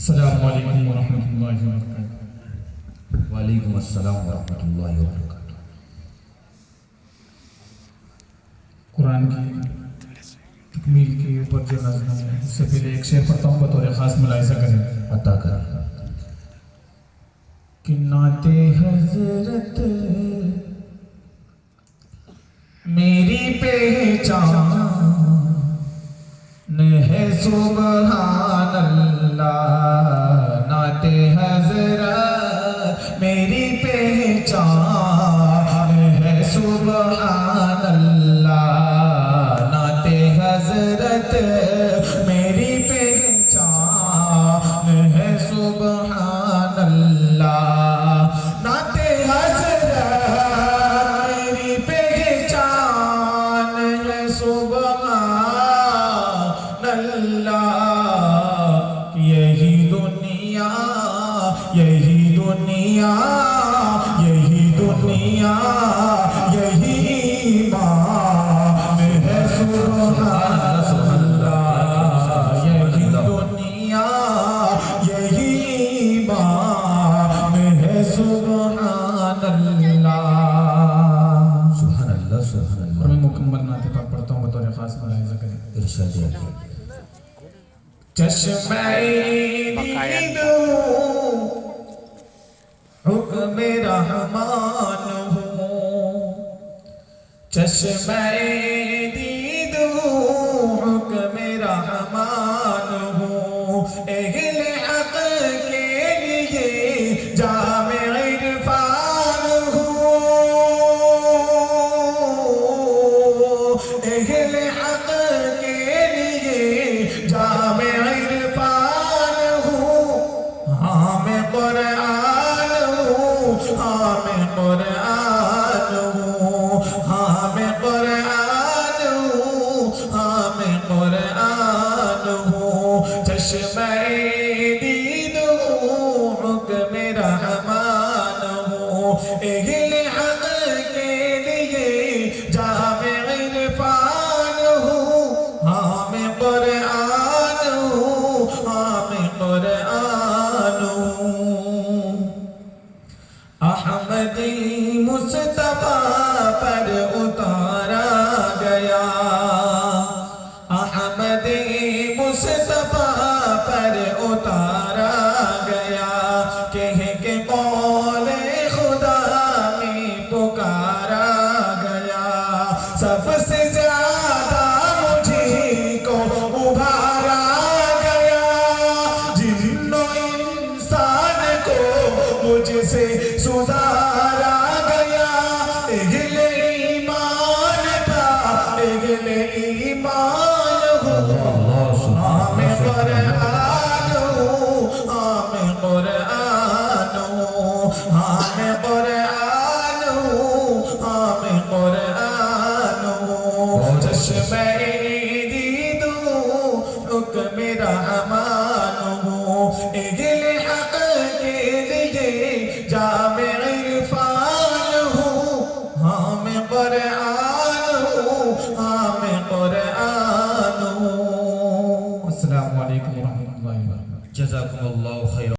السلام علیکم ورحمۃ اللہ وبرکاتہ۔ وعلیکم السلام ورحمۃ اللہ وبرکاتہ۔ قرآن کی تکمیل کے اوپر جو نظم ہے اس سے پہلے ایک شعر پڑھتا ہوں، بطور خاص ملاحظہ کریں۔ عطا کریں۔ کہ نعت حضرت میری پہچان ہے سبحان اللہ، نعت حضرت میری پہچان ہے سبحان اللہ، نعت حضرت میری پہچان ہے سبحان اللہ، نعت حضرت میری پہچان ہے سبحان اللہ، یہی دنیا یہی دنیا یہی دنیا یہی ایمان ہے سبحان اللہ، یہی دنیا یہی ایمان ہے سبحان اللہ۔ سبحان اللہ سبحان اور اللہ۔ میں مکمل نعت پاک پڑھتا ہوں، بطور خاص ملاحظہ کریں۔ ارشاد ہے۔ چشمہ دید حکم رحمان ہوں، چشمہ دید حکم رحمان ہوں، اہل حق کے لیے جامع عرفان ہوں، اہل حق کے لیے جامع عرفان ہوں، حامل قرآن ہوں، حامل قرآن ہوں، حامل قرآن ہوں، حامل قرآن ہوں، چشمہ دید ہوں، حکم رحمان ہوں، اہل حق کے لیے جامع عرفان ہوں، حامل قرآن ہوں، حامل قرآن ہوں، احمدی مصطفیٰ پر اتارا گیا، احمدی مصطفیٰ پر اتارا گیا، کہ قول خدا میں پکارا گیا، سب سے زیادہ مجھے کو ابھارا گیا، جن و انسان کو مجھ سے سدھارا گیا، اہل ایمان تھا اہل ایمان ہوں، حامل قرآن ہوں، حامل قرآن ہوں، حامل قرآن ہوں، حامل قرآن ہوں، چشمہ دید ہوں، حکم رحمان